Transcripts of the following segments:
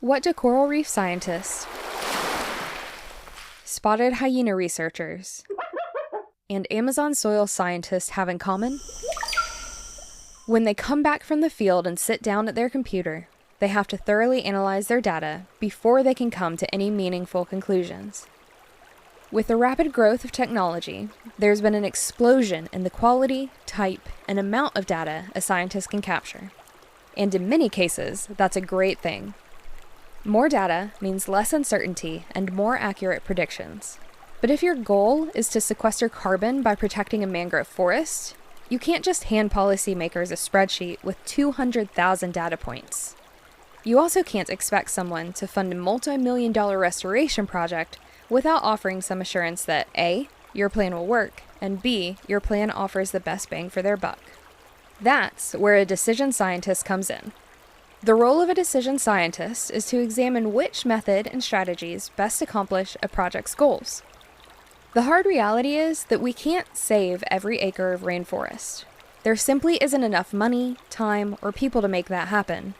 What do coral reef scientists, spotted hyena researchers, and Amazon soil scientists have in common? When they come back from the field and sit down at their computer, they have to thoroughly analyze their data before they can come to any meaningful conclusions. With the rapid growth of technology, there's been an explosion in the quality, type, and amount of data a scientist can capture. And in many cases, that's a great thing. More data means less uncertainty and more accurate predictions. But if your goal is to sequester carbon by protecting a mangrove forest, you can't just hand policymakers a spreadsheet with 200,000 data points. You also can't expect someone to fund a multi-million-dollar restoration project without offering some assurance that A, your plan will work, and B, your plan offers the best bang for their buck. That's where a decision scientist comes in. The role of a decision scientist is to examine which method and strategies best accomplish a project's goals. The hard reality is that we can't save every acre of rainforest. There simply isn't enough money, time, or people to make that happen.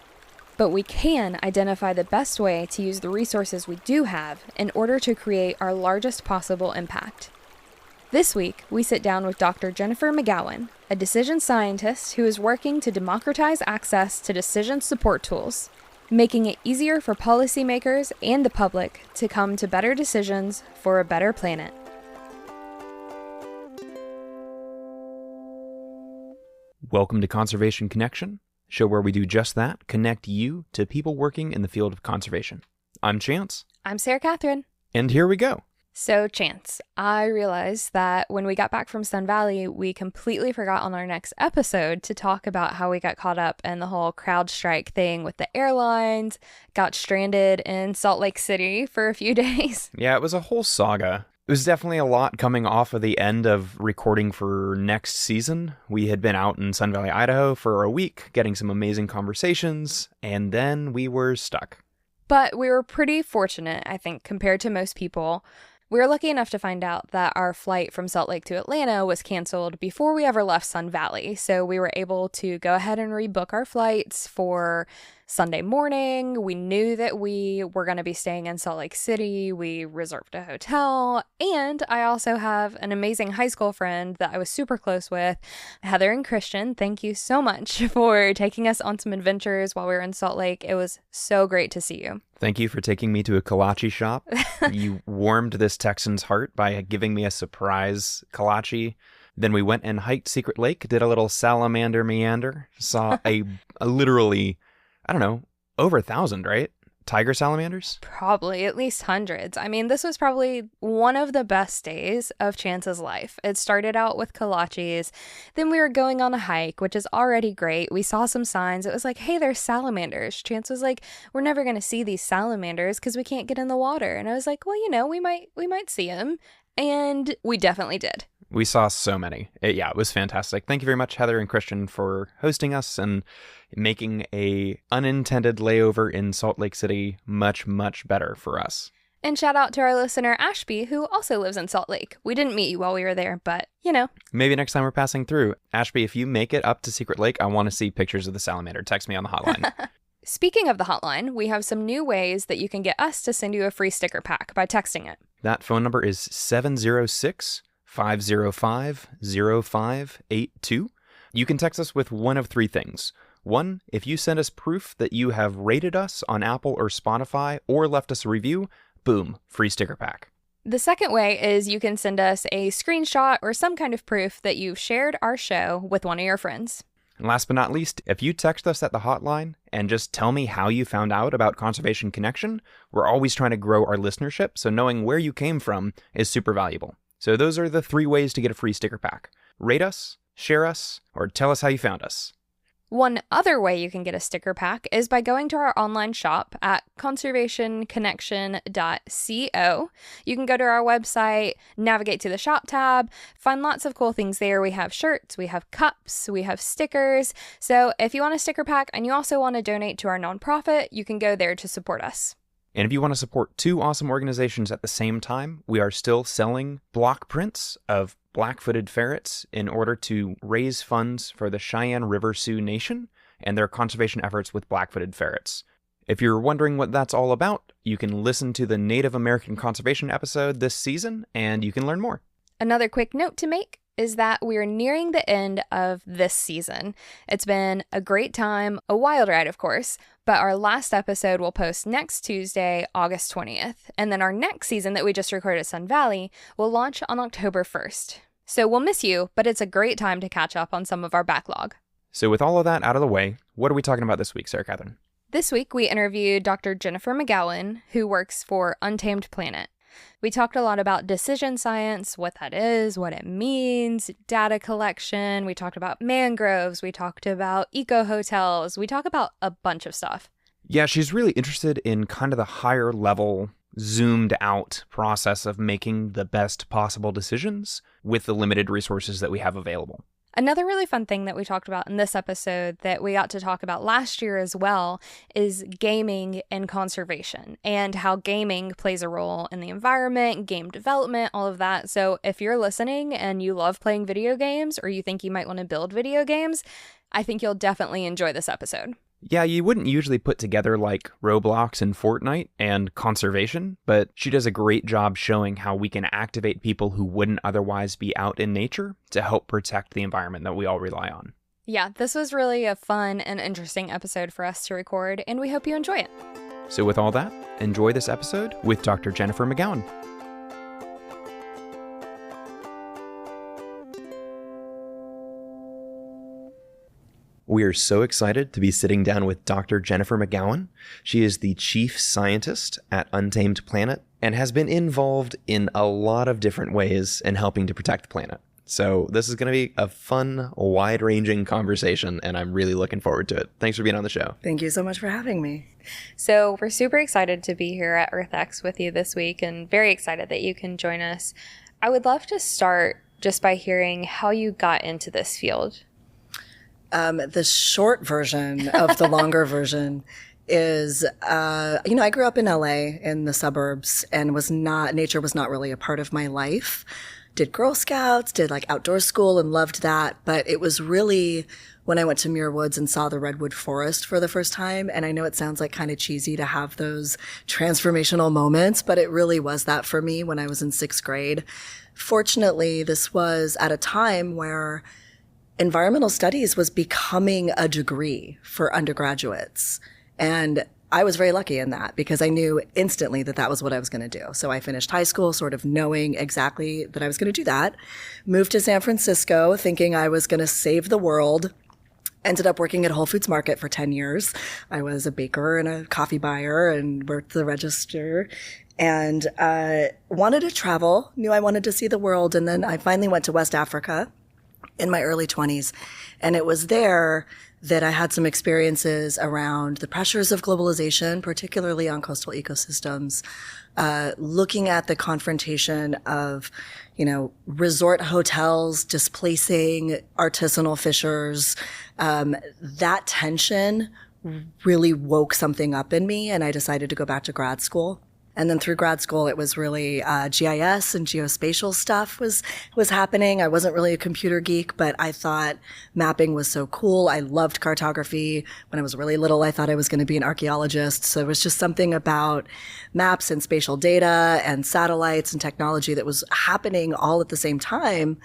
But we can identify the best way to use the resources we do have in order to create our largest possible impact. This week, we sit down with Dr. Jennifer McGowan, a decision scientist who is working to democratize access to decision support tools, making it easier for policymakers and the public to come to better decisions for a better planet. Welcome to Conservation Connection, a show where we do just that, connect you to people working in the field of conservation. I'm Chance. I'm Sarah Catherine. And here we go. So, Chance, I realized that when we got back from Sun Valley, we completely forgot on our next episode to talk about how we got caught up in the whole CrowdStrike thing with the airlines, got stranded in Salt Lake City for a few days. Yeah, it was a whole saga. It was definitely a lot coming off of the end of recording for next season. We had been out in Sun Valley, Idaho for a week, getting some amazing conversations, and then we were stuck. But we were pretty fortunate, I think, compared to most people. We were lucky enough to find out that our flight from Salt Lake to Atlanta was canceled before we ever left Sun Valley. So we were able to go ahead and rebook our flights for Sunday morning. We knew that we were going to be staying in Salt Lake City. We reserved a hotel. And I also have an amazing high school friend that I was super close with, Heather and Christian. Thank you so much for taking us on some adventures while we were in Salt Lake. It was so great to see you. Thank you for taking me to a kolache shop. You warmed this Texan's heart by giving me a surprise kolache. Then we went and hiked Secret Lake, did a little salamander meander, saw a literally, I don't know, over 1,000, right? Tiger salamanders? Probably, at least hundreds. I mean, this was probably one of the best days of Chance's life. It started out with kolaches. Then we were going on a hike, which is already great. We saw some signs. It was like, hey, there's salamanders. Chance was like, we're never going to see these salamanders because we can't get in the water. And I was like, well, you know, we might see them. And we definitely did. We saw so many. It was fantastic. Thank you very much, Heather and Christian, for hosting us and making a unintended layover in Salt Lake City much, much better for us. And shout out to our listener, Ashby, who also lives in Salt Lake. We didn't meet you while we were there, but, you know. Maybe next time we're passing through. Ashby, if you make it up to Secret Lake, I want to see pictures of the salamander. Text me on the hotline. Speaking of the hotline, we have some new ways that you can get us to send you a free sticker pack by texting it. That phone number is 706-505-0582. You can text us with one of three things. One, if you send us proof that you have rated us on Apple or Spotify or left us a review, boom, free sticker pack. The second way is you can send us a screenshot or some kind of proof that you've shared our show with one of your friends. And last but not least, if you text us at the hotline and just tell me how you found out about Conservation Connection, we're always trying to grow our listenership, so knowing where you came from is super valuable. So those are the three ways to get a free sticker pack. Rate us, share us, or tell us how you found us. One other way you can get a sticker pack is by going to our online shop at conservationconnection.co. You can go to our website, navigate to the shop tab, find lots of cool things there. We have shirts, we have cups, we have stickers. So if you want a sticker pack and you also want to donate to our nonprofit, you can go there to support us. And if you want to support two awesome organizations at the same time, we are still selling block prints of black-footed ferrets in order to raise funds for the Cheyenne River Sioux Nation and their conservation efforts with black-footed ferrets. If you're wondering what that's all about, you can listen to the Native American Conservation episode this season, and you can learn more. Another quick note to make is that we're nearing the end of this season. It's been a great time, a wild ride, of course, but our last episode will post next Tuesday, August 20th, and then our next season that we just recorded at Sun Valley will launch on October 1st. So we'll miss you, but it's a great time to catch up on some of our backlog. So with all of that out of the way, what are we talking about this week, Sarah Catherine? This week, we interviewed Dr. Jennifer McGowan, who works for Untamed Planet. We talked a lot about decision science, what that is, what it means, data collection. We talked about mangroves. We talked about eco-hotels. We talk about a bunch of stuff. Yeah, she's really interested in kind of the higher level, zoomed out process of making the best possible decisions with the limited resources that we have available. Another really fun thing that we talked about in this episode that we got to talk about last year as well is gaming and conservation and how gaming plays a role in the environment, game development, all of that. So if you're listening and you love playing video games or you think you might want to build video games, I think you'll definitely enjoy this episode. Yeah, you wouldn't usually put together like Roblox and Fortnite and conservation, but she does a great job showing how we can activate people who wouldn't otherwise be out in nature to help protect the environment that we all rely on. Yeah, this was really a fun and interesting episode for us to record, and we hope you enjoy it. So with all that, enjoy this episode with Dr. Jennifer McGowan. We are so excited to be sitting down with Dr. Jennifer McGowan. She is the chief scientist at Untamed Planet and has been involved in a lot of different ways in helping to protect the planet. So this is going to be a fun, wide-ranging conversation, and I'm really looking forward to it. Thanks for being on the show. Thank you so much for having me. So we're super excited to be here at EarthX with you this week and very excited that you can join us. I would love to start just by hearing how you got into this field. The short version of the longer version is, I grew up in LA in the suburbs and nature was not really a part of my life. Did Girl Scouts, did like outdoor school and loved that. But it was really when I went to Muir Woods and saw the redwood forest for the first time. And I know it sounds like kind of cheesy to have those transformational moments, but it really was that for me when I was in 6th grade. Fortunately, this was at a time where environmental studies was becoming a degree for undergraduates. And I was very lucky in that because I knew instantly that that was what I was going to do. So I finished high school sort of knowing exactly that I was going to do that. Moved to San Francisco thinking I was going to save the world. Ended up working at Whole Foods Market for 10 years. I was a baker and a coffee buyer and worked the register and wanted to travel, knew I wanted to see the world. And then I finally went to West Africa in my early 20s. And it was there that I had some experiences around the pressures of globalization, particularly on coastal ecosystems, looking at the confrontation of, resort hotels displacing artisanal fishers. That tension really woke something up in me, and I decided to go back to grad school. And then through grad school, it was really GIS and geospatial stuff was happening. I wasn't really a computer geek, but I thought mapping was so cool. I loved cartography. When I was really little, I thought I was going to be an archaeologist. So it was just something about maps and spatial data and satellites and technology that was happening all at the same time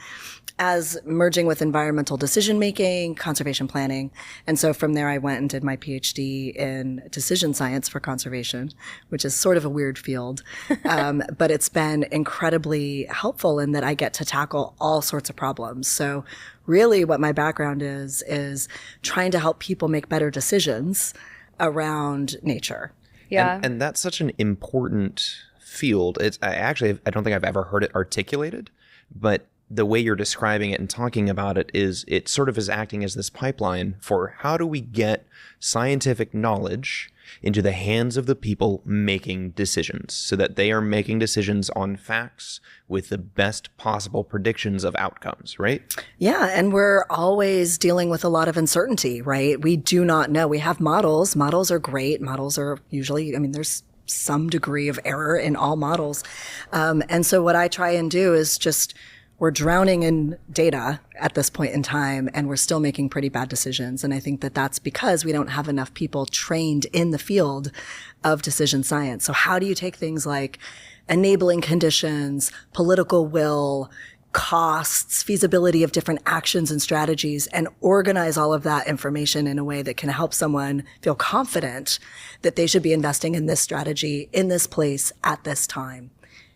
as merging with environmental decision-making, conservation planning. And so from there, I went and did my PhD in decision science for conservation, which is sort of a weird field. But it's been incredibly helpful in that I get to tackle all sorts of problems. So really what my background is trying to help people make better decisions around nature. Yeah. And that's such an important field. I don't think I've ever heard it articulated, but the way you're describing it and talking about it is it sort of is acting as this pipeline for how do we get scientific knowledge into the hands of the people making decisions so that they are making decisions on facts with the best possible predictions of outcomes, right? Yeah, and we're always dealing with a lot of uncertainty, right? We do not know. We have models. Models are great. Models are usually, there's some degree of error in all models. And so what I try and do is just we're drowning in data at this point in time, and we're still making pretty bad decisions. And I think that that's because we don't have enough people trained in the field of decision science. So how do you take things like enabling conditions, political will, costs, feasibility of different actions and strategies, and organize all of that information in a way that can help someone feel confident that they should be investing in this strategy, in this place, at this time?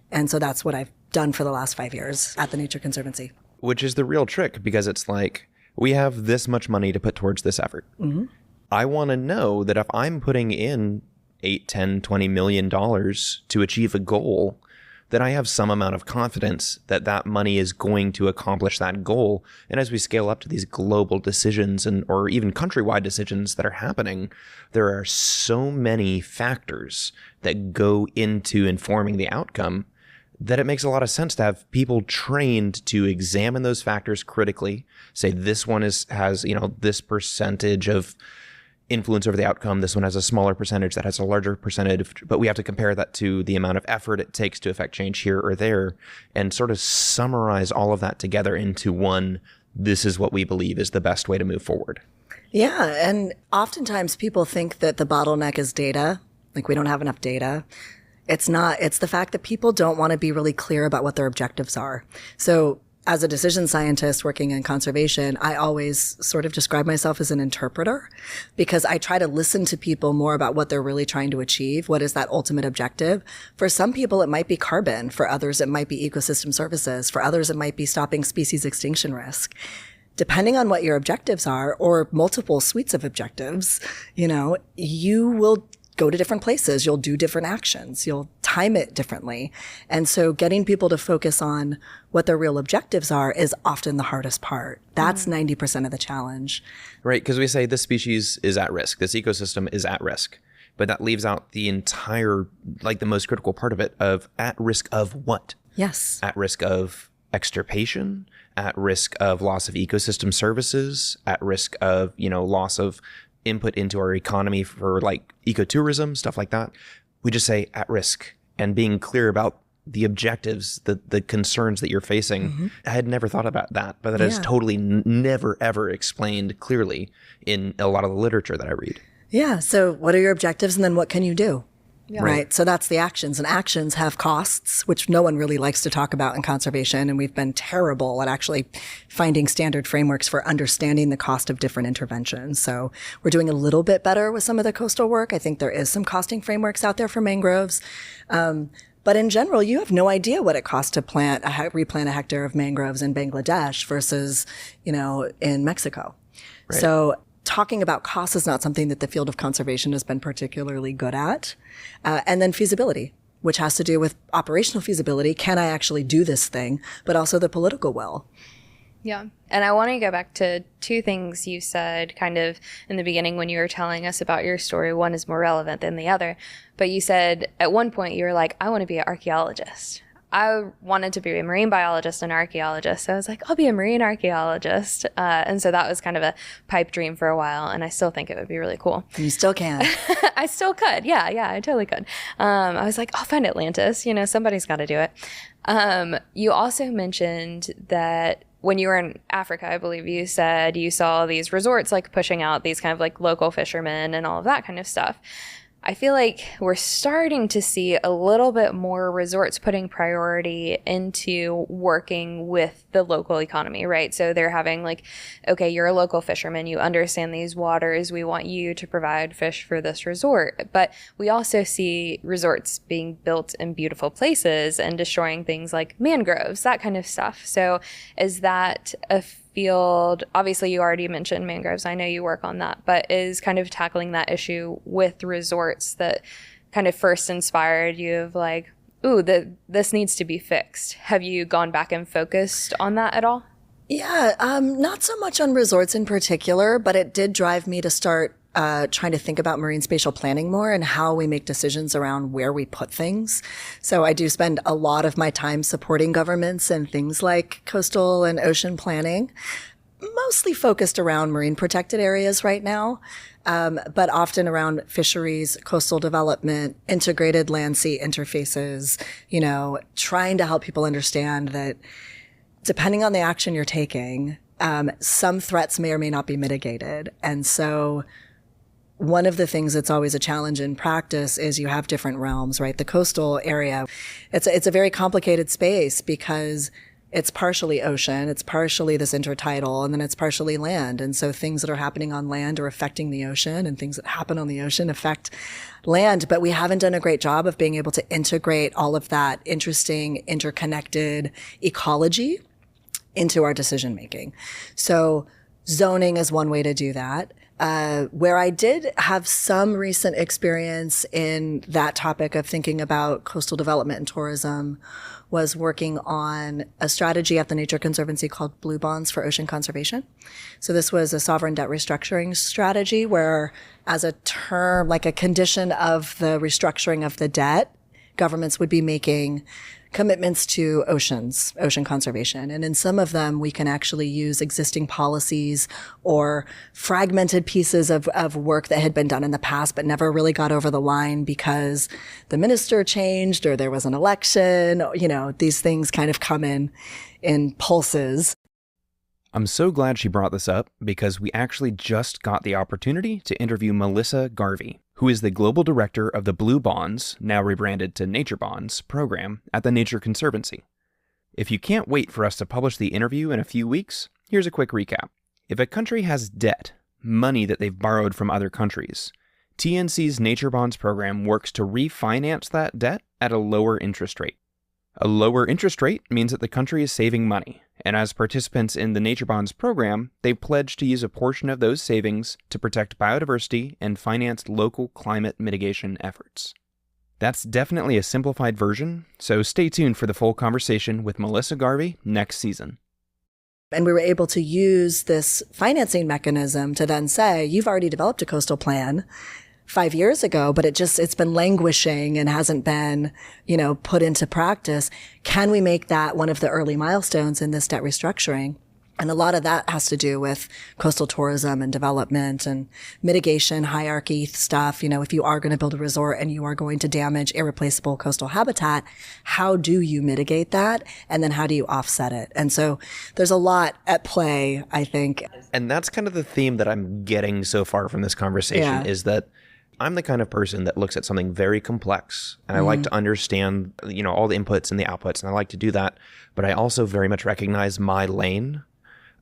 And so that's what I've done for the last 5 years at the Nature Conservancy. Which is the real trick, because it's like, we have this much money to put towards this effort. Mm-hmm. I want to know that if I'm putting in $8, $10, $20 million to achieve a goal, that I have some amount of confidence that that money is going to accomplish that goal. And as we scale up to these global decisions or even countrywide decisions that are happening, there are so many factors that go into informing the outcome that it makes a lot of sense to have people trained to examine those factors critically, say this one has this percentage of influence over the outcome, this one has a smaller percentage, that has a larger percentage, but we have to compare that to the amount of effort it takes to affect change here or there, and sort of summarize all of that together into one, this is what we believe is the best way to move forward. Yeah, and oftentimes people think that the bottleneck is data, like we don't have enough data. It's not. It's the fact that people don't want to be really clear about what their objectives are. So as a decision scientist working in conservation, I always sort of describe myself as an interpreter, because I try to listen to people more about what they're really trying to achieve. What is that ultimate objective? For some people, it might be carbon. For others, it might be ecosystem services. For others, it might be stopping species extinction risk. Depending on what your objectives are, or multiple suites of objectives, you will go to different places. You'll do different actions. You'll time it differently. And so getting people to focus on what their real objectives are is often the hardest part. That's 90% of the challenge. Right, because we say this species is at risk, this ecosystem is at risk, but that leaves out the entire, the most critical part of it, of at risk of what? Yes. At risk of extirpation, at risk of loss of ecosystem services, at risk of, loss of input into our economy for ecotourism, stuff like that. We just say at risk, and being clear about the objectives, the concerns that you're facing. Mm-hmm. I had never thought about that, but that is totally never, ever explained clearly in a lot of the literature that I read. Yeah. So what are your objectives, and then what can you do? Yeah. Right. So that's the actions, and actions have costs, which no one really likes to talk about in conservation. And we've been terrible at actually finding standard frameworks for understanding the cost of different interventions. So we're doing a little bit better with some of the coastal work. I think there is some costing frameworks out there for mangroves. But in general, you have no idea what it costs to replant a hectare of mangroves in Bangladesh versus, in Mexico. Right. So talking about cost is not something that the field of conservation has been particularly good at. And then feasibility, which has to do with operational feasibility. Can I actually do this thing? But also the political will. Yeah. And I want to go back to two things you said kind of in the beginning when you were telling us about your story. One is more relevant than the other. But you said at one point you were like, I want to be an archaeologist. I wanted to be a marine biologist and archaeologist. So I was like, I'll be a marine archaeologist. And so that was kind of a pipe dream for a while. And I still think it would be really cool. You still can. I still could. Yeah, I totally could. I was like, I'll find Atlantis. Somebody's got to do it. You also mentioned that when you were in Africa, I believe you said you saw these resorts pushing out these kind of local fishermen and all of that kind of stuff. I feel like we're starting to see a little bit more resorts putting priority into working with the local economy, right? So they're having okay, you're a local fisherman, you understand these waters, we want you to provide fish for this resort. But we also see resorts being built in beautiful places and destroying things like mangroves, that kind of stuff. So is that a field, obviously you already mentioned mangroves, I know you work on that, but is kind of tackling that issue with resorts that kind of first inspired you of this needs to be fixed? Have you gone back and focused on that at all? Yeah, not so much on resorts in particular, but it did drive me to start trying to think about marine spatial planning more and how we make decisions around where we put things. So I do spend a lot of my time supporting governments and things like coastal and ocean planning, mostly focused around marine protected areas right now, but often around fisheries, coastal development, integrated land-sea interfaces, trying to help people understand that depending on the action you're taking, some threats may or may not be mitigated. And so one of the things that's always a challenge in practice is you have different realms, right? The coastal area, it's a very complicated space because it's partially ocean, it's partially this intertidal, and then it's partially land. And so things that are happening on land are affecting the ocean, and things that happen on the ocean affect land. But we haven't done a great job of being able to integrate all of that interesting, interconnected ecology into our decision making. So zoning is one way to do that. Where I did have some recent experience in that topic of thinking about coastal development and tourism was working on a strategy at the Nature Conservancy called Blue Bonds for Ocean Conservation. So this was a sovereign debt restructuring strategy where, as a term, like a condition of the restructuring of the debt, governments would be making commitments to ocean conservation. And in some of them, we can actually use existing policies or fragmented pieces of work that had been done in the past, but never really got over the line because the minister changed or there was an election. You know, these things kind of come in pulses. I'm so glad she brought this up because we actually just got the opportunity to interview Melissa Garvey, who is the global director of the Blue Bonds, now rebranded to Nature Bonds, program at the Nature Conservancy. If you can't wait for us to publish the interview in a few weeks, here's a quick recap. If a country has debt, money that they've borrowed from other countries, TNC's Nature Bonds program works to refinance that debt at a lower interest rate. A lower interest rate means that the country is saving money, and as participants in the Nature Bonds program, they pledge to use a portion of those savings to protect biodiversity and finance local climate mitigation efforts. That's definitely a simplified version, so stay tuned for the full conversation with Melissa Garvey next season. And we were able to use this financing mechanism to then say, you've already developed a coastal plan 5 years ago, but it's been languishing and hasn't been, put into practice. Can we make that one of the early milestones in this debt restructuring? And a lot of that has to do with coastal tourism and development and mitigation, hierarchy stuff. If you are going to build a resort and you are going to damage irreplaceable coastal habitat, how do you mitigate that? And then how do you offset it? And so there's a lot at play, I think. And that's kind of the theme that I'm getting so far from this conversation is that I'm the kind of person that looks at something very complex and I like to understand, all the inputs and the outputs, and I like to do that. But I also very much recognize my lane.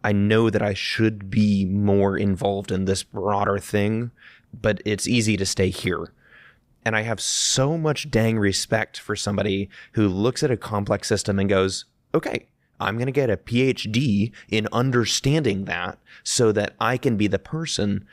I know that I should be more involved in this broader thing, but it's easy to stay here. And I have so much dang respect for somebody who looks at a complex system and goes, okay, I'm going to get a PhD in understanding that so that I can be the person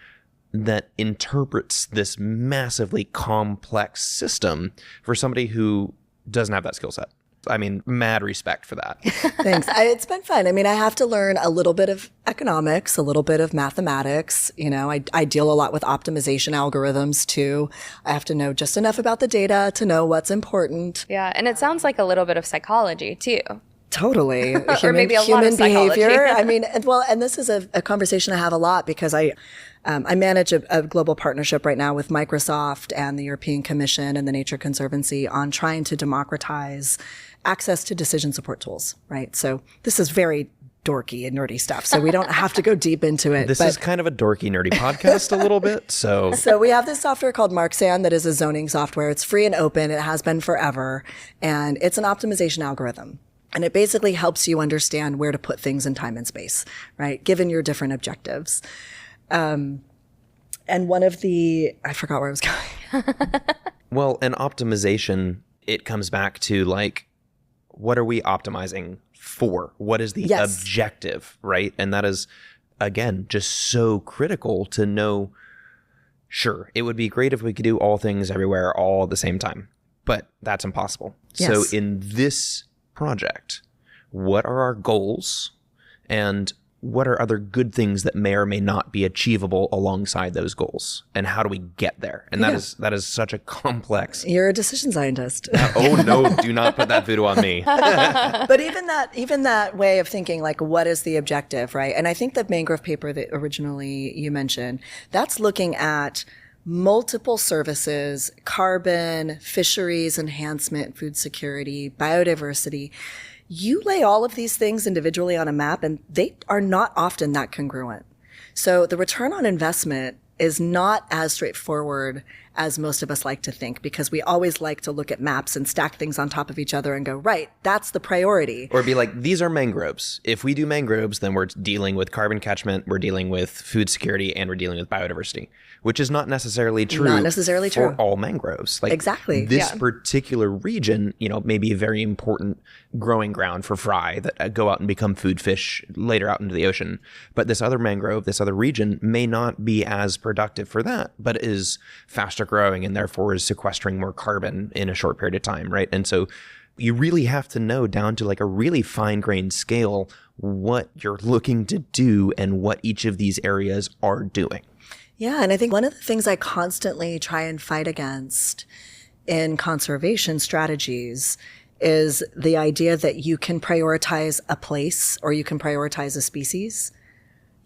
that interprets this massively complex system for somebody who doesn't have that skill set. I mean, mad respect for that. Thanks. It's been fun. I mean, I have to learn a little bit of economics, a little bit of mathematics. I deal a lot with optimization algorithms too. I have to know just enough about the data to know what's important. Yeah, and it sounds like a little bit of psychology too. Totally. Or maybe a lot of psychology. Behavior. I mean, and this is a conversation I have a lot because I manage a global partnership right now with Microsoft and the European Commission and the Nature Conservancy on trying to democratize access to decision support tools, right? So this is very dorky and nerdy stuff, so we don't have to go deep into it. This is kind of a dorky, nerdy podcast a little bit, so... So we have this software called Marksan that is a zoning software. It's free and open. It has been forever, and it's an optimization algorithm. And it basically helps you understand where to put things in time and space, right? Given your different objectives. And one of the, I forgot where I was going. Well, an optimization, it comes back to what are we optimizing for? What is the objective, right? And that is, again, just so critical to know. Sure, it would be great if we could do all things everywhere all at the same time, but that's impossible. Yes. So in this project, what are our goals and what are other good things that may or may not be achievable alongside those goals, and how do we get there? And that is such a complex. You're a decision scientist. Oh no, do not put that voodoo on me. But even that way of thinking, what is the objective, right? And I think the mangrove paper that originally you mentioned, that's looking at multiple services, carbon, fisheries enhancement, food security, biodiversity. you lay all of these things individually on a map and they are not often that congruent. So the return on investment is not as straightforward as most of us like to think, because we always like to look at maps and stack things on top of each other and go, right, that's the priority. Or be like, these are mangroves. If we do mangroves, then we're dealing with carbon catchment, we're dealing with food security, and we're dealing with biodiversity, which is not necessarily true. Not necessarily for true. all mangroves. Like, exactly. This particular region, may be a very important growing ground for fry that go out and become food fish later out into the ocean. But this other mangrove, this other region may not be as productive for that, but is faster growing and therefore is sequestering more carbon in a short period of time, right? And so you really have to know down to like a really fine-grained scale what you're looking to do and what each of these areas are doing. Yeah, and I think one of the things I constantly try and fight against in conservation strategies is the idea that you can prioritize a place or you can prioritize a species.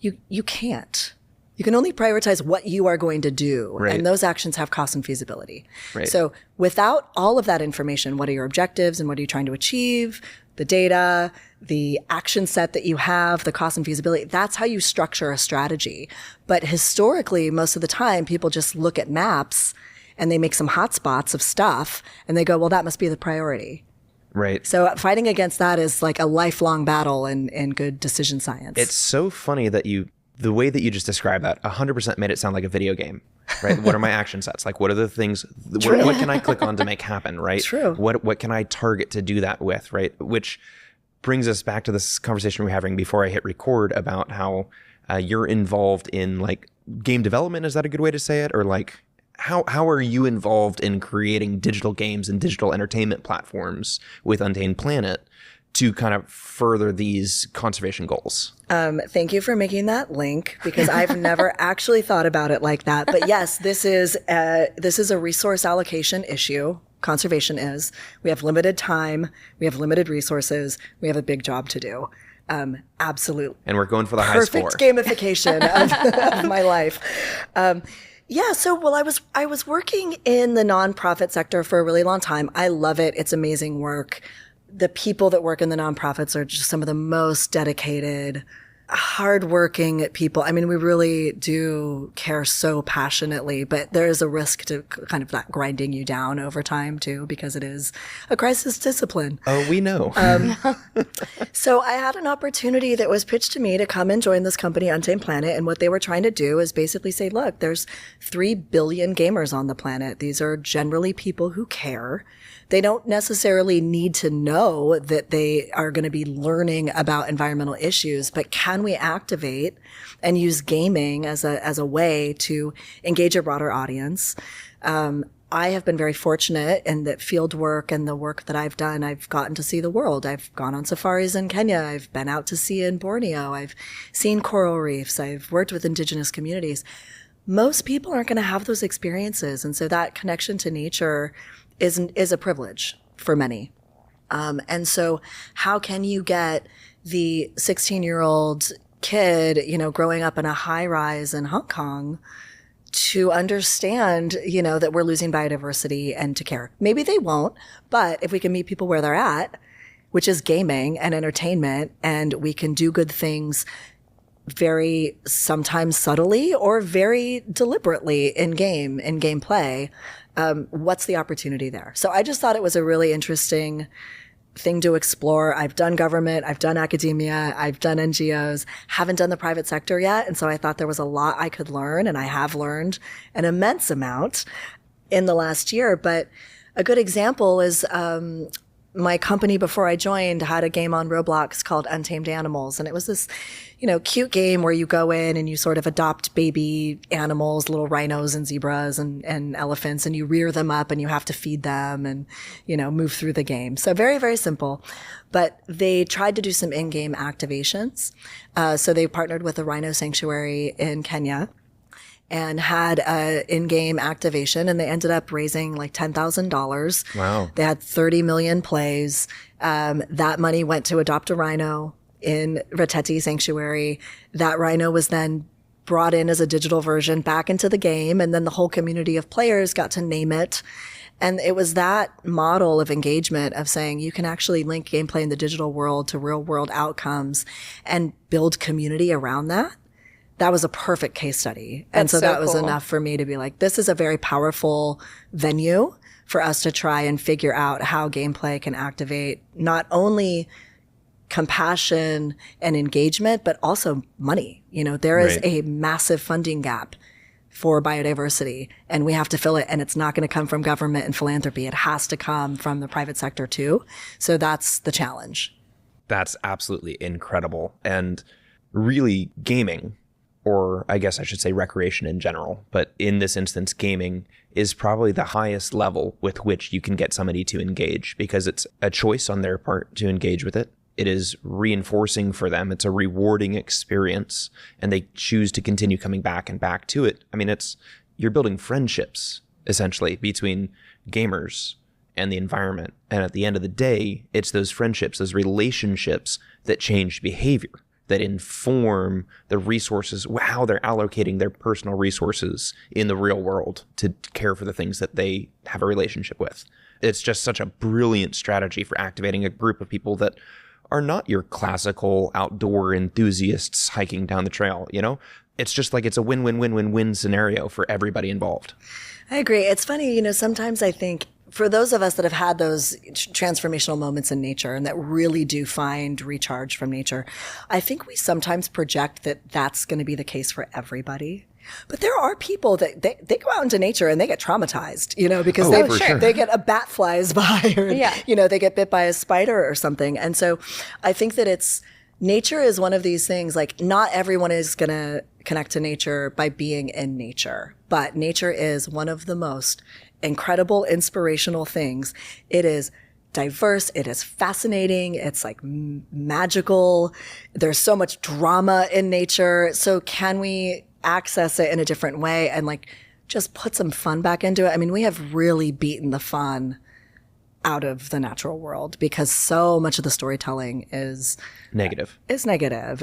You can't. You can only prioritize what you are going to do. Right. And those actions have cost and feasibility. Right. So without all of that information, what are your objectives and what are you trying to achieve? The data, the action set that you have, the cost and feasibility, that's how you structure a strategy. But historically, most of the time, people just look at maps and they make some hotspots of stuff and they go, well, that must be the priority. Right. So fighting against that is like a lifelong battle in good decision science. It's so funny that the way that you just described that 100% made it sound like a video game, right? What are my action sets? Like, what are the things, what can I click on to make happen, right? True. What can I target to do that with, right? Which brings us back to this conversation we were having before I hit record about how you're involved in like game development. Is that a good way to say it? Or like, how are you involved in creating digital games and digital entertainment platforms with Untamed Planet to kind of further these conservation goals? Thank you for making that link, because I've never actually thought about it like that. But yes, this is a resource allocation issue. Conservation is. We have limited time. We have limited resources. We have a big job to do. Absolutely. And we're going for the high score. Perfect gamification of my life. Yeah. So, well, I was working in the nonprofit sector for a really long time. I love it. It's amazing work. The people that work in the nonprofits are just some of the most dedicated, hardworking people. I mean, we really do care so passionately, but there is a risk to kind of that grinding you down over time too, because it is a crisis discipline. Oh, we know. So I had an opportunity that was pitched to me to come and join this company, Untamed Planet. And what they were trying to do is basically say, look, there's 3 billion gamers on the planet. These are generally people who care. They don't necessarily need to know that they are going to be learning about environmental issues, but can we activate and use gaming as a way to engage a broader audience? I have been very fortunate in that field work and the work that I've done, I've gotten to see the world. I've gone on safaris in Kenya. I've been out to sea in Borneo. I've seen coral reefs. I've worked with indigenous communities. Most people aren't going to have those experiences. And so that connection to nature is a privilege for many. And so how can you get the 16-year-old kid, growing up in a high rise in Hong Kong to understand, that we're losing biodiversity and to care? Maybe they won't, but if we can meet people where they're at, which is gaming and entertainment, and we can do good things very sometimes subtly or very deliberately in gameplay, what's the opportunity there? So I just thought it was a really interesting thing to explore. I've done government, I've done academia, I've done NGOs, haven't done the private sector yet. And so I thought there was a lot I could learn, and I have learned an immense amount in the last year. But a good example is, my company before I joined had a game on Roblox called Untamed Animals. And it was this, cute game where you go in and you sort of adopt baby animals, little rhinos and zebras and elephants, and you rear them up and you have to feed them and, move through the game. So very, very simple. But they tried to do some in-game activations. So they partnered with a rhino sanctuary in Kenya and had a in-game activation, and they ended up raising like $10,000. Wow. They had 30 million plays. That money went to adopt a rhino in Rateti Sanctuary. That rhino was then brought in as a digital version back into the game, and then the whole community of players got to name it And it was that model of engagement of saying you can actually link gameplay in the digital world to real world outcomes and build community around that. That was a perfect case study. And so that was enough for me to be like, this is a very powerful venue for us to try and figure out how gameplay can activate not only compassion and engagement, but also money. You know, there is a massive funding gap for biodiversity, and we have to fill it. And it's not going to come from government and philanthropy. It has to come from the private sector too. So that's the challenge. That's absolutely incredible. And really gaming, or I guess I should say recreation in general, but in this instance, gaming is probably the highest level with which you can get somebody to engage, because it's a choice on their part to engage with it. It is reinforcing for them. It's a rewarding experience, and they choose to continue coming back and back to it. I mean, you're building friendships essentially between gamers and the environment. And at the end of the day, it's those friendships, those relationships that change behavior, that inform the resources, how they're allocating their personal resources in the real world to care for the things that they have a relationship with. It's just such a brilliant strategy for activating a group of people that are not your classical outdoor enthusiasts hiking down the trail, you know? It's just like it's a win-win-win-win-win scenario for everybody involved. I agree. It's funny, you know, sometimes I think for those of us that have had those transformational moments in nature and that really do find recharge from nature, I think we sometimes project that that's going to be the case for everybody. But there are people that they go out into nature and they get traumatized, you know, because they get a bat flies by or, you know, they get bit by a spider or something. And so I think that nature is one of these things, like not everyone is going to connect to nature by being in nature, but nature is one of the most incredible, inspirational things. It is diverse. It is fascinating. It's like magical. There's so much drama in nature. So can we access it in a different way and like just put some fun back into it? I mean, we have really beaten the fun out of the natural world because so much of the storytelling is negative.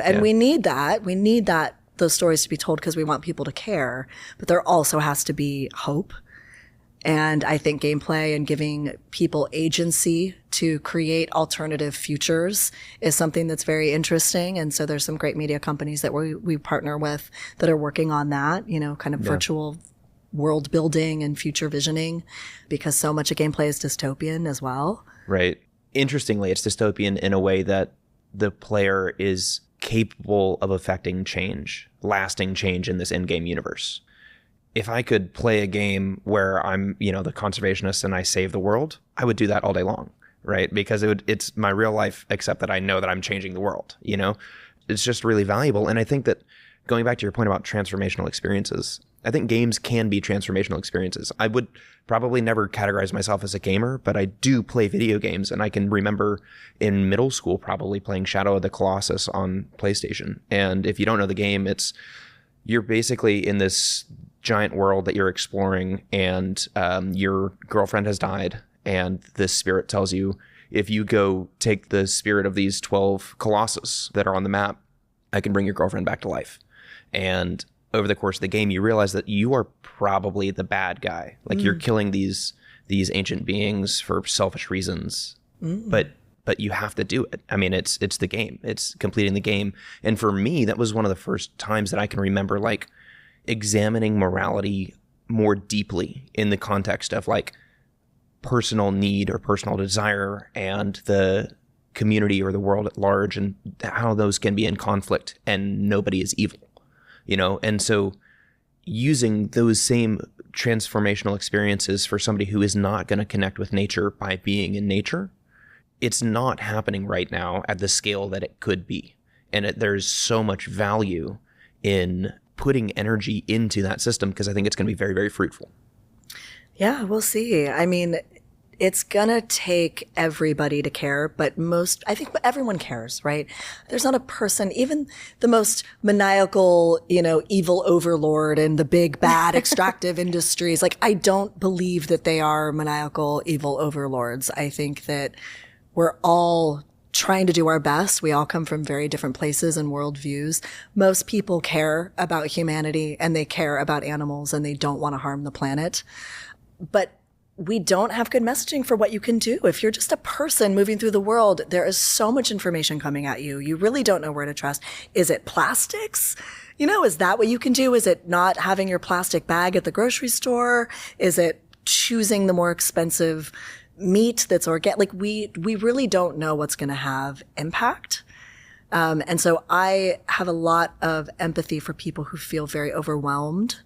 And we need that. We need those stories to be told because we want people to care, but there also has to be hope. And I think gameplay and giving people agency to create alternative futures is something that's very interesting. And so there's some great media companies that we partner with that are working on that, you know, kind of virtual world building and future visioning, because so much of gameplay is dystopian as well. Right. Interestingly, it's dystopian in a way that the player is capable of affecting change, lasting change in this in-game universe. If I could play a game where I'm, you know, the conservationist and I save the world, I would do that all day long, right? Because it's my real life, except that I know that I'm changing the world, you know? It's just really valuable. And I think that going back to your point about transformational experiences, I think games can be transformational experiences. I would probably never categorize myself as a gamer, but I do play video games. And I can remember in middle school probably playing Shadow of the Colossus on PlayStation. And if you don't know the game, you're basically in this giant world that you're exploring, and your girlfriend has died, and this spirit tells you, if you go take the spirit of these 12 colossus that are on the map, I can bring your girlfriend back to life. And over the course of the game, you realize that you are probably the bad guy. Like you're killing these ancient beings for selfish reasons, but you have to do it. I mean, it's the game. It's completing the game. And for me, that was one of the first times that I can remember like examining morality more deeply in the context of like personal need or personal desire and the community or the world at large, and how those can be in conflict and nobody is evil, you know? And so using those same transformational experiences for somebody who is not going to connect with nature by being in nature, it's not happening right now at the scale that it could be. And there's so much value in putting energy into that system, because I think it's going to be very, very fruitful. Yeah, we'll see. I mean, it's going to take everybody to care, but I think everyone cares, right? There's not a person, even the most maniacal, you know, evil overlord and the big bad extractive industries. Like, I don't believe that they are maniacal evil overlords. I think that we're all trying to do our best. We all come from very different places and worldviews. Most people care about humanity and they care about animals and they don't want to harm the planet. But we don't have good messaging for what you can do. If you're just a person moving through the world, there is so much information coming at you. You really don't know where to trust. Is it plastics? Is that what you can do? Is it not having your plastic bag at the grocery store? Is it choosing the more expensive meat that's organic? Like we really don't know what's going to have impact. And so I have a lot of empathy for people who feel very overwhelmed.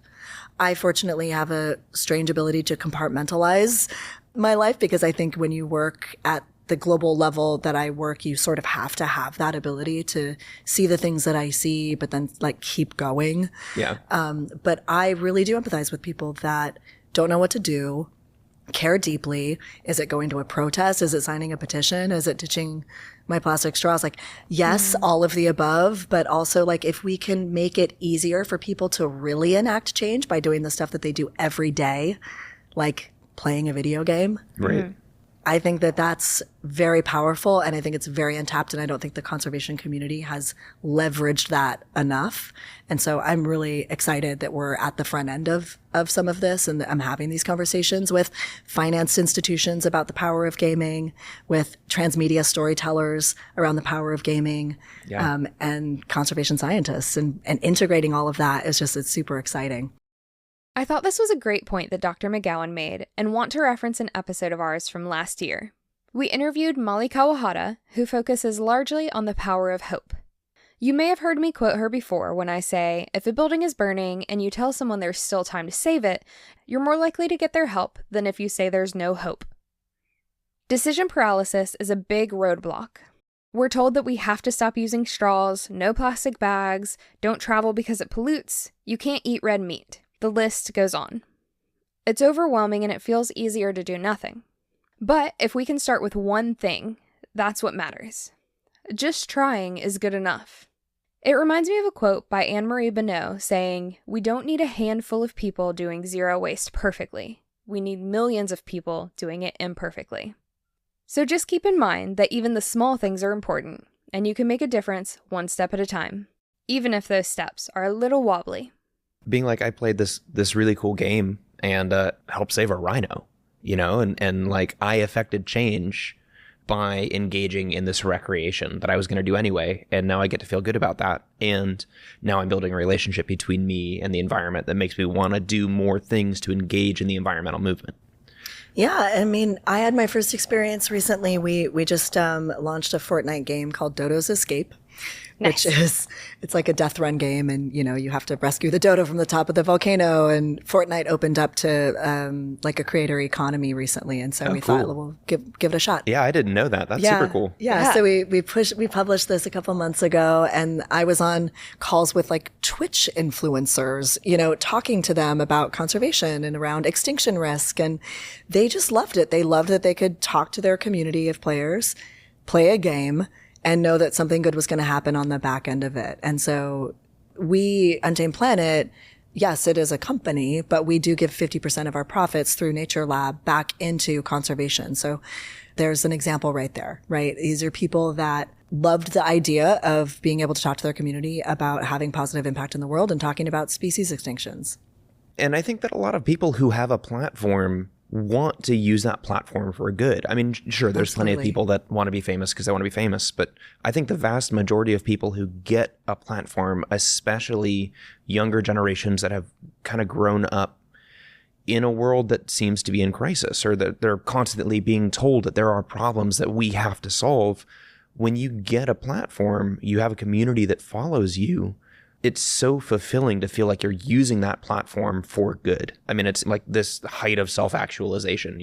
I fortunately have a strange ability to compartmentalize my life, because I think when you work at the global level that I work, you sort of have to have that ability to see the things that I see, but then like keep going. Yeah. But I really do empathize with people that don't know what to do, care deeply. Is it going to a protest? Is it signing a petition? Is it ditching my plastic straws? Like, yes, all of the above, but also like if we can make it easier for people to really enact change by doing the stuff that they do every day, like playing a video game. Right. I think that that's very powerful, and I think it's very untapped, and I don't think the conservation community has leveraged that enough. And so I'm really excited that we're at the front end of some of this, and that I'm having these conversations with finance institutions about the power of gaming, with transmedia storytellers around the power of gaming, and conservation scientists, and integrating all of that is just, it's super exciting. I thought this was a great point that Dr. McGowan made, and want to reference an episode of ours from last year. We interviewed Molly Kawahata, who focuses largely on the power of hope. You may have heard me quote her before when I say, if a building is burning and you tell someone there's still time to save it, you're more likely to get their help than if you say there's no hope. Decision paralysis is a big roadblock. We're told that we have to stop using straws, no plastic bags, don't travel because it pollutes, you can't eat red meat. The list goes on. It's overwhelming and it feels easier to do nothing. But if we can start with one thing, that's what matters. Just trying is good enough. It reminds me of a quote by Anne-Marie Bonneau saying, "We don't need a handful of people doing zero waste perfectly. We need millions of people doing it imperfectly." So just keep in mind that even the small things are important, and you can make a difference one step at a time, even if those steps are a little wobbly. Being like, I played this really cool game and helped save a rhino, and like I affected change by engaging in this recreation that I was going to do anyway. And now I get to feel good about that. And now I'm building a relationship between me and the environment that makes me want to do more things to engage in the environmental movement. Yeah, I mean, I had my first experience recently. We just launched a Fortnite game called Dodo's Escape. Nice. It's like a death run game, and you have to rescue the dodo from the top of the volcano. And Fortnite opened up to like a creator economy recently, and so we thought, well, give it a shot. Yeah, I didn't know that. That's super cool. Yeah, so we published this a couple months ago, and I was on calls with like Twitch influencers, talking to them about conservation and around extinction risk, and they just loved it. They loved that they could talk to their community of players, play a game, and know that something good was going to happen on the back end of it. And so we, Untamed Planet, yes, it is a company, but we do give 50% of our profits through Nature Lab back into conservation. So there's an example right there, right? These are people that loved the idea of being able to talk to their community about having positive impact in the world and talking about species extinctions. And I think that a lot of people who have a platform want to use that platform for good. I mean, sure, there's plenty of people that want to be famous because they want to be famous, but I think the vast majority of people who get a platform, especially younger generations that have kind of grown up in a world that seems to be in crisis, or that they're constantly being told that there are problems that we have to solve. When you get a platform, you have a community that follows you. It's so fulfilling to feel like you're using that platform for good. I mean, it's like this height of self-actualization,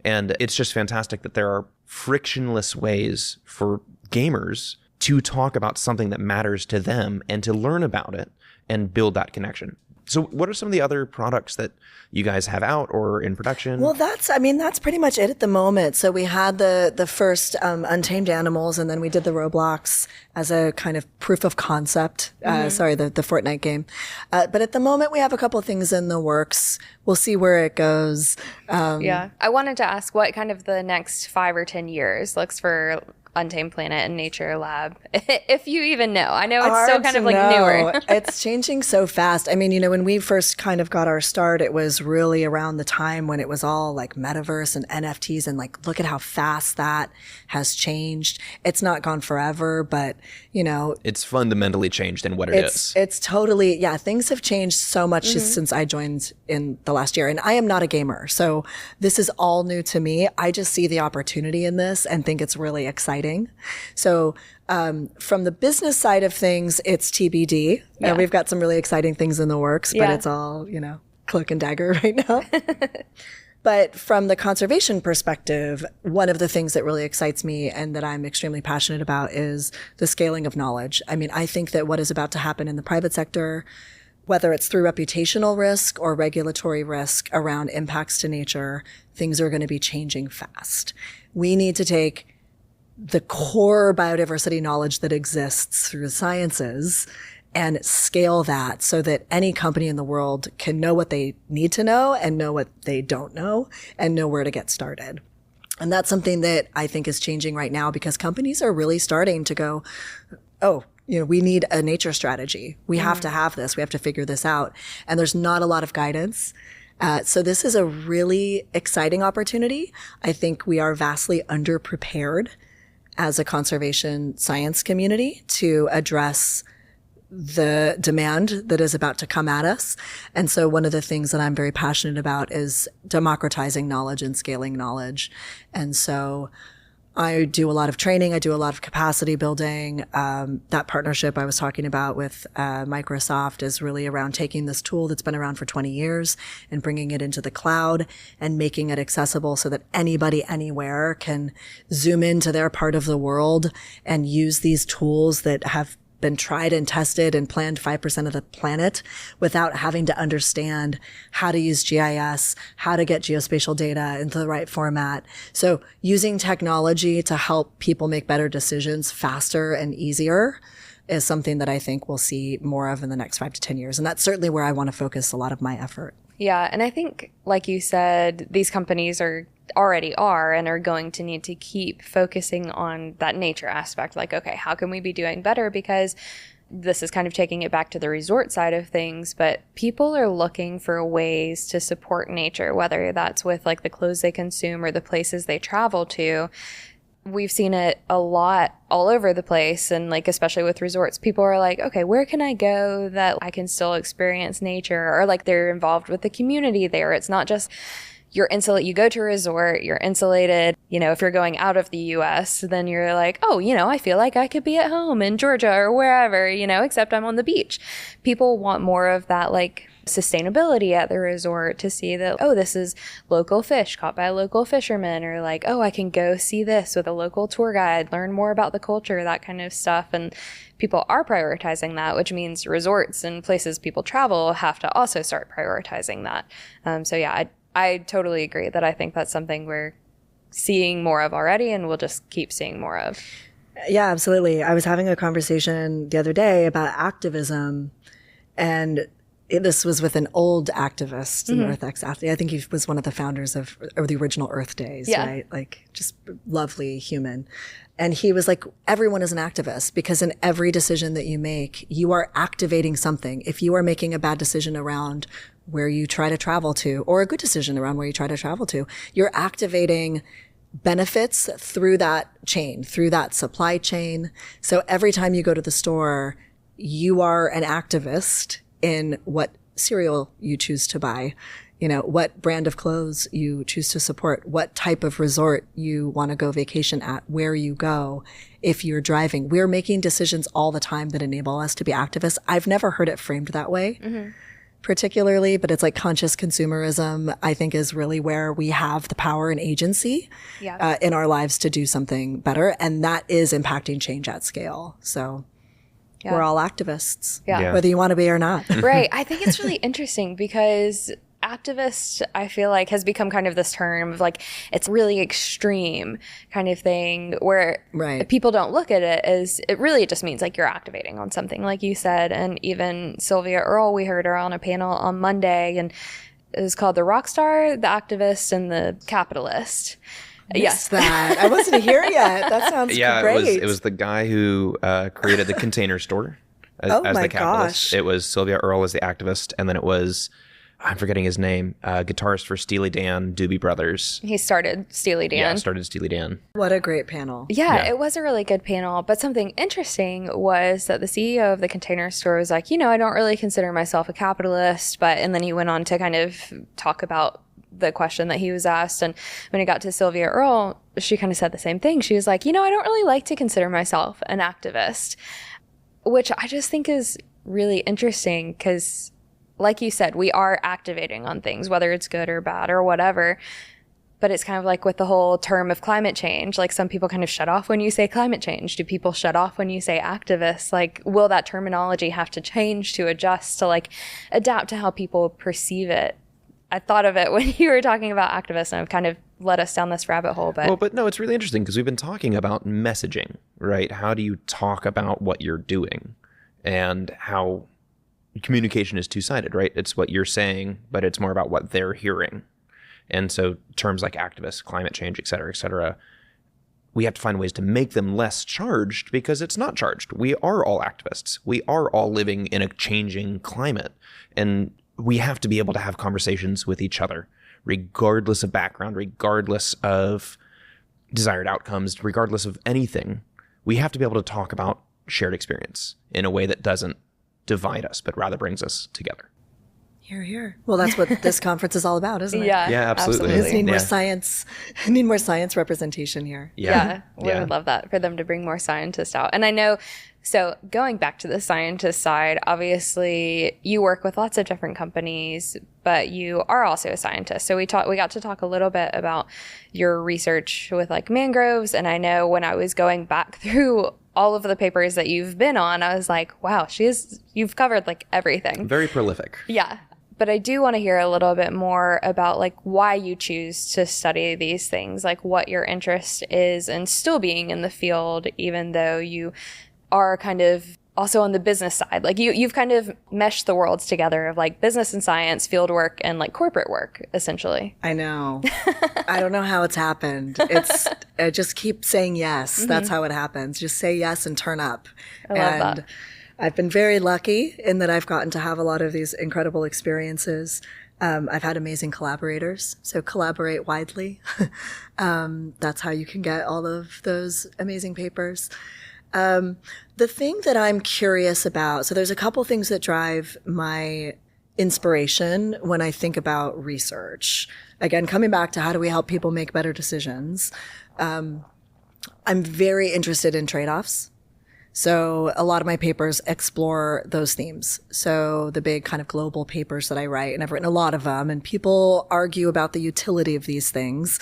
and it's just fantastic that there are frictionless ways for gamers to talk about something that matters to them and to learn about it and build that connection. So what are some of the other products that you guys have out or in production? Well, that's pretty much it at the moment. So we had the first Untamed Animals, and then we did the Roblox as a kind of proof of concept. The Fortnite game. But at the moment, we have a couple of things in the works. We'll see where it goes. I wanted to ask what kind of the next 5 or 10 years looks for Untamed Planet and Nature Lab, if you even know. I know it's Hard still kind to of like know. newer. It's changing so fast. I mean, when we first kind of got our start, it was really around the time when it was all like metaverse and NFTs, and like, look at how fast that has changed. It's not gone forever, but it's fundamentally changed in what it is. It's totally, yeah, things have changed so much since I joined in the last year. And I am not a gamer, so this is all new to me. I just see the opportunity in this and think it's really exciting. So from the business side of things, it's TBD. And we've got some really exciting things in the works, but it's all, cloak and dagger right now. But from the conservation perspective, one of the things that really excites me and that I'm extremely passionate about is the scaling of knowledge. I mean, I think that what is about to happen in the private sector, whether it's through reputational risk or regulatory risk around impacts to nature, things are going to be changing fast. We need to take the core biodiversity knowledge that exists through the sciences and scale that so that any company in the world can know what they need to know and know what they don't know and know where to get started. And that's something that I think is changing right now, because companies are really starting to go, we need a nature strategy. We have to have this. We have to figure this out. And there's not a lot of guidance. So this is a really exciting opportunity. I think we are vastly underprepared as a conservation science community to address the demand that is about to come at us. And so one of the things that I'm very passionate about is democratizing knowledge and scaling knowledge. And so I do a lot of training. I do a lot of capacity building. That partnership I was talking about with Microsoft is really around taking this tool that's been around for 20 years and bringing it into the cloud and making it accessible so that anybody anywhere can zoom into their part of the world and use these tools that have been tried and tested and planned 5% of the planet without having to understand how to use GIS, how to get geospatial data into the right format. So using technology to help people make better decisions faster and easier is something that I think we'll see more of in the next 5 to 10 years. And that's certainly where I want to focus a lot of my effort. Yeah. And I think, like you said, these companies already are and are going to need to keep focusing on that nature aspect. Like, okay, how can we be doing better? Because this is kind of taking it back to the resort side of things, but people are looking for ways to support nature, whether that's with like the clothes they consume or the places they travel to. We've seen it a lot all over the place. And like, especially with resorts, people are like, okay, where can I go that I can still experience nature? Or like they're involved with the community there. It's not just you're insulated. You go to a resort, you're insulated. If you're going out of the US, then you're like, I feel like I could be at home in Georgia or wherever, except I'm on the beach. People want more of that, like, sustainability at the resort, to see that, this is local fish caught by local fishermen, or like, I can go see this with a local tour guide, learn more about the culture, that kind of stuff. And people are prioritizing that, which means resorts and places people travel have to also start prioritizing that. So yeah, I totally agree that I think that's something we're seeing more of already and we'll just keep seeing more of. Yeah, absolutely. I was having a conversation the other day about activism, and this was with an old activist, an Earth X athlete. I think he was one of the founders of the original Earth Days, right? Like, just lovely human. And he was like, everyone is an activist, because in every decision that you make, you are activating something. If you are making a bad decision around where you try to travel to, or a good decision around where you try to travel to, you're activating benefits through that chain, through that supply chain. So every time you go to the store, you are an activist in what cereal you choose to buy, what brand of clothes you choose to support, what type of resort you want to go vacation at, where you go, if you're driving. We're making decisions all the time that enable us to be activists. I've never heard it framed that way. Particularly, but it's like conscious consumerism, I think, is really where we have the power and agency in our lives to do something better. And that is impacting change at scale. So we're all activists, whether you want to be or not. Right. I think it's really interesting because activist, I feel like, has become kind of this term of like, it's really extreme kind of thing where people don't look at it as, it really just means like you're activating on something, like you said. And even Sylvia Earle, we heard her on a panel on Monday, and It was called The Rock Star, The Activist, and The Capitalist. Yes, that. I wasn't here yet. That sounds great. It was the guy who created the Container Store as the capitalist. It was Sylvia Earle as the activist, and then it was, I'm forgetting his name, guitarist for Steely Dan, Doobie Brothers. He started Steely Dan. Yeah, started Steely Dan. What a great panel. Yeah, it was a really good panel. But something interesting was that the CEO of the Container Store was like, I don't really consider myself a capitalist. And then he went on to kind of talk about the question that he was asked. And when it got to Sylvia Earle, she kind of said the same thing. She was like, I don't really like to consider myself an activist, which I just think is really interesting because, like you said, we are activating on things, whether it's good or bad or whatever. But it's kind of like with the whole term of climate change. Like, some people kind of shut off when you say climate change. Do people shut off when you say activists? Like, will that terminology have to change to adjust, to like adapt to how people perceive it? I thought of it when you were talking about activists, and I've kind of led us down this rabbit hole. But no, it's really interesting because we've been talking about messaging, right? How do you talk about what you're doing, and how communication is two-sided, right? It's what you're saying, but it's more about what they're hearing. And so terms like activists, climate change, et cetera, we have to find ways to make them less charged because it's not charged. We are all activists. We are all living in a changing climate. And we have to be able to have conversations with each other, regardless of background, regardless of desired outcomes, regardless of anything. We have to be able to talk about shared experience in a way that doesn't divide us, but rather brings us together. Hear, hear. Well, that's what this conference is all about, isn't it? Yeah, absolutely. We just need more science. Need more science representation here. Yeah, we would love that, for them to bring more scientists out. And I know, so going back to the scientist side, obviously you work with lots of different companies, but you are also a scientist. So we got to talk a little bit about your research with like mangroves. And I know when I was going back through all of the papers that you've been on, I was like, wow, you've covered like everything. Very prolific. Yeah. But I do want to hear a little bit more about like why you choose to study these things, like what your interest is in still being in the field, even though you are kind of also on the business side. Like you've kind of meshed the worlds together of like business and science, field work, and like corporate work, essentially. I know. I don't know how it's happened. I just keep saying yes. Mm-hmm. That's how it happens. Just say yes and turn up. I love that. I've been very lucky in that I've gotten to have a lot of these incredible experiences. I've had amazing collaborators, so collaborate widely. That's how you can get all of those amazing papers. The thing that I'm curious about, so there's a couple things that drive my inspiration when I think about research. Again, coming back to how do we help people make better decisions. I'm very interested in trade-offs. So a lot of my papers explore those themes. So the big kind of global papers that I write, and I've written a lot of them, and people argue about the utility of these things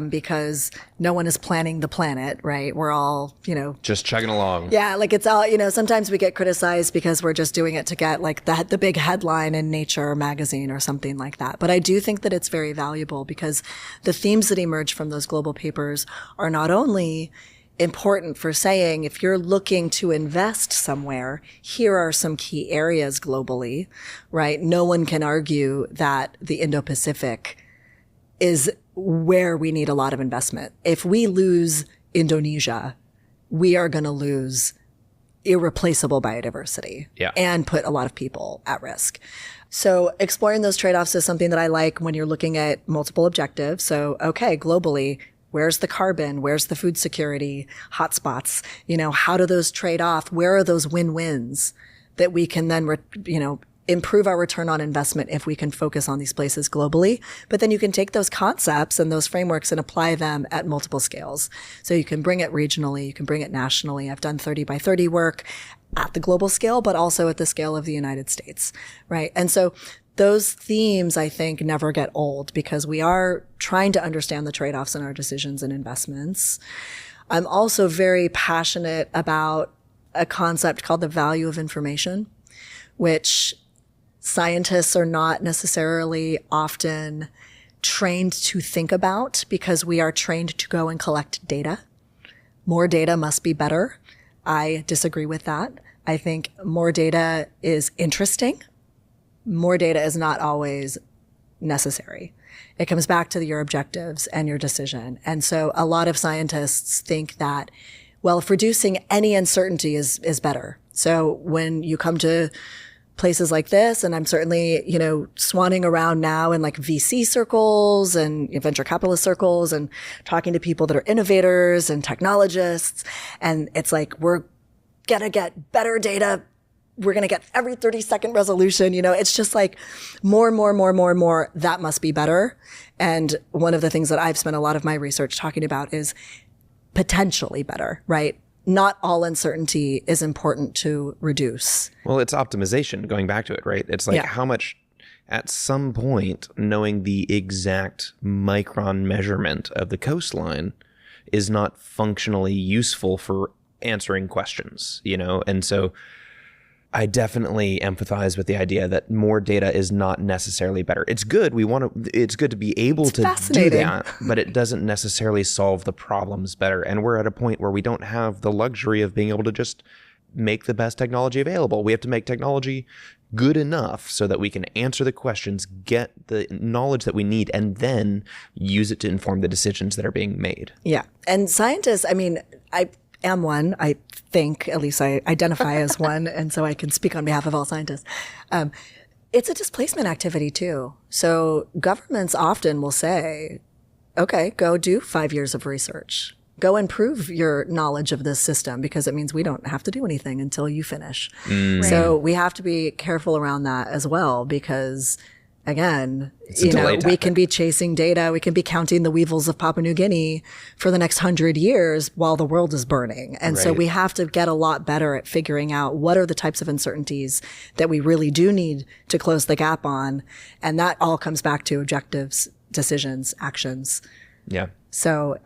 because no one is planning the planet, right? We're all, just chugging along. Yeah, like it's all, sometimes we get criticized because we're just doing it to get like the big headline in Nature magazine or something like that. But I do think that it's very valuable because the themes that emerge from those global papers are not only important for saying, if you're looking to invest somewhere, here are some key areas globally, right? No one can argue that the Indo-Pacific is where we need a lot of investment. If we lose Indonesia, we are going to lose irreplaceable biodiversity and put a lot of people at risk. So exploring those trade-offs is something that I like when you're looking at multiple objectives. So, okay, globally, where's the carbon? Where's the food security hotspots? How do those trade off? Where are those win-wins that we can then, improve our return on investment if we can focus on these places globally? But then you can take those concepts and those frameworks and apply them at multiple scales. So you can bring it regionally, you can bring it nationally. I've done 30 by 30 work at the global scale, but also at the scale of the United States, right? And so those themes, I think, never get old because we are trying to understand the trade-offs in our decisions and investments. I'm also very passionate about a concept called the value of information, which scientists are not necessarily often trained to think about because we are trained to go and collect data. More data must be better. I disagree with that. I think more data is interesting. More data is not always necessary. It comes back to your objectives and your decision. And so a lot of scientists think that, well, if reducing any uncertainty is better. So when you come to places like this, and I'm certainly, swanning around now in like VC circles and venture capitalist circles and talking to people that are innovators and technologists. And it's like, we're going to get better data. We're going to get every 30-second resolution. It's just like more. That must be better. And one of the things that I've spent a lot of my research talking about is potentially better, right? Not all uncertainty is important to reduce. Well, it's optimization, going back to it, right? It's like how much, at some point, knowing the exact micron measurement of the coastline is not functionally useful for answering questions, And so I definitely empathize with the idea that more data is not necessarily better. It's good. It's good to be able to do that, but it doesn't necessarily solve the problems better. And we're at a point where we don't have the luxury of being able to just make the best technology available. We have to make technology good enough so that we can answer the questions, get the knowledge that we need, and then use it to inform the decisions that are being made. Yeah. And scientists, I am one. I think, at least I identify as one, and so I can speak on behalf of all scientists. It's a displacement activity too. So governments often will say, okay, go do 5 years of research. Go improve your knowledge of this system, because it means we don't have to do anything until you finish. Right. So we have to be careful around that as well, because again, we can be chasing data. We can be counting the weevils of Papua New Guinea for the next 100 years while the world is burning. And so we have to get a lot better at figuring out what are the types of uncertainties that we really do need to close the gap on. And that all comes back to objectives, decisions, actions. Yeah. So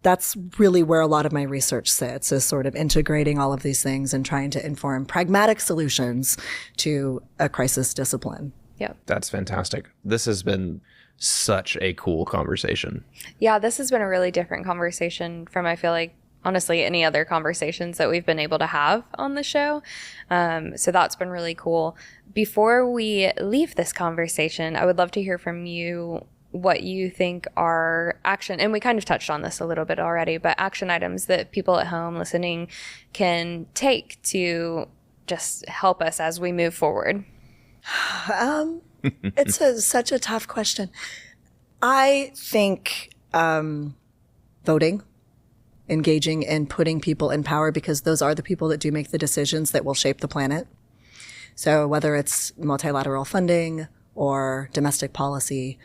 that's really where a lot of my research sits, is sort of integrating all of these things and trying to inform pragmatic solutions to a crisis discipline. Yeah. That's fantastic. This has been such a cool conversation. Yeah, this has been a really different conversation from, I feel like, honestly, any other conversations that we've been able to have on the show. So that's been really cool. Before we leave this conversation, I would love to hear from you what you think are action, and we kind of touched on this a little bit already, but action items that people at home listening can take to just help us as we move forward. It's such a tough question. I think voting, engaging in putting people in power, because those are the people that do make the decisions that will shape the planet. So whether it's multilateral funding or domestic policy,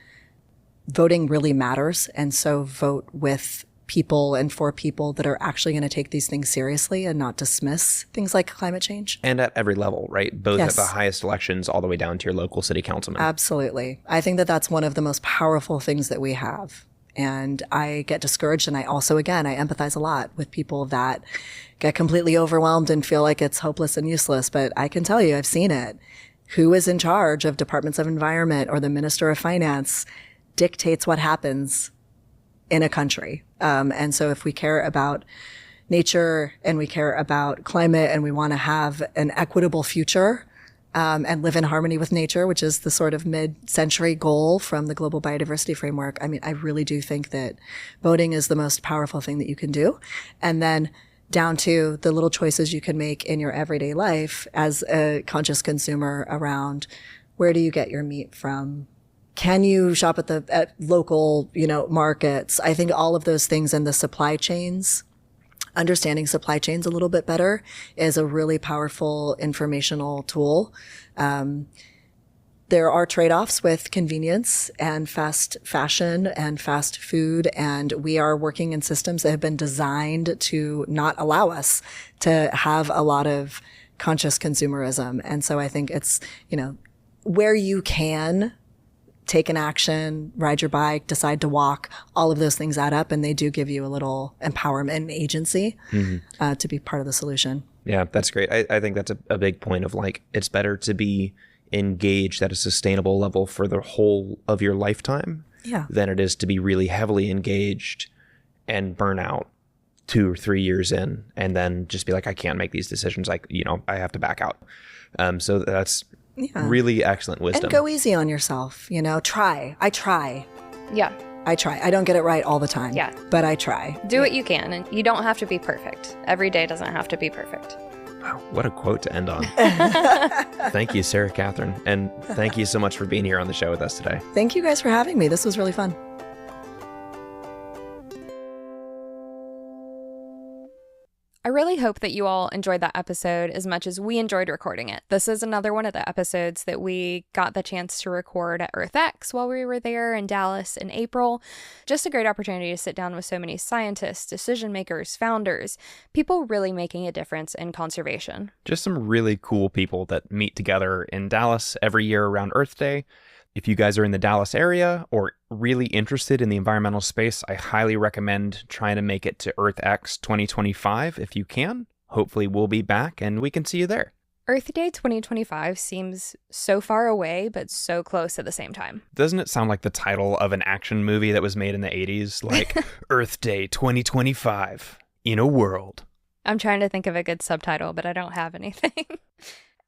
voting really matters. And so vote with people and for people that are actually going to take these things seriously and not dismiss things like climate change. And at every level, right? Both Yes. at the highest elections all the way down to your local city councilman. Absolutely. I think that that's one of the most powerful things that we have. And I get discouraged. And I also, again, I empathize a lot with people that get completely overwhelmed and feel like it's hopeless and useless. But I can tell you, I've seen it. Who is in charge of departments of environment or the minister of finance dictates what happens in a country. And so if we care about nature and we care about climate and we want to have an equitable future, and live in harmony with nature, which is the sort of mid-century goal from the Global Biodiversity Framework. I really do think that voting is the most powerful thing that you can do. And then down to the little choices you can make in your everyday life as a conscious consumer around where do you get your meat from? Can you shop at local, markets? I think all of those things and the supply chains, understanding supply chains a little bit better is a really powerful informational tool. There are trade-offs with convenience and fast fashion and fast food, and we are working in systems that have been designed to not allow us to have a lot of conscious consumerism. And so I think it's, where you can take an action, ride your bike, decide to walk, all of those things add up, and they do give you a little empowerment and agency to be part of the solution. Yeah, that's great. I think that's a big point of it's better to be engaged at a sustainable level for the whole of your lifetime than it is to be really heavily engaged and burn out 2 or 3 years in and then just be like, I can't make these decisions. I have to back out. So that's Yeah. Really excellent wisdom. And go easy on yourself, try. I try. Yeah. I try. I don't get it right all the time. Yeah. But I try. Do what you can, and you don't have to be perfect. Every day doesn't have to be perfect. Wow, what a quote to end on. Thank you, Sarah Catherine. And thank you so much for being here on the show with us today. Thank you guys for having me. This was really fun. I really hope that you all enjoyed that episode as much as we enjoyed recording it. This is another one of the episodes that we got the chance to record at EarthX while we were there in Dallas in April. Just a great opportunity to sit down with so many scientists, decision makers, founders, people really making a difference in conservation. Just some really cool people that meet together in Dallas every year around Earth Day. If you guys are in the Dallas area or really interested in the environmental space, I highly recommend trying to make it to EarthX 2025 if you can. Hopefully we'll be back and we can see you there. Earth Day 2025 seems so far away, but so close at the same time. Doesn't it sound like the title of an action movie that was made in the 80s? Like Earth Day 2025 in a world. I'm trying to think of a good subtitle, but I don't have anything.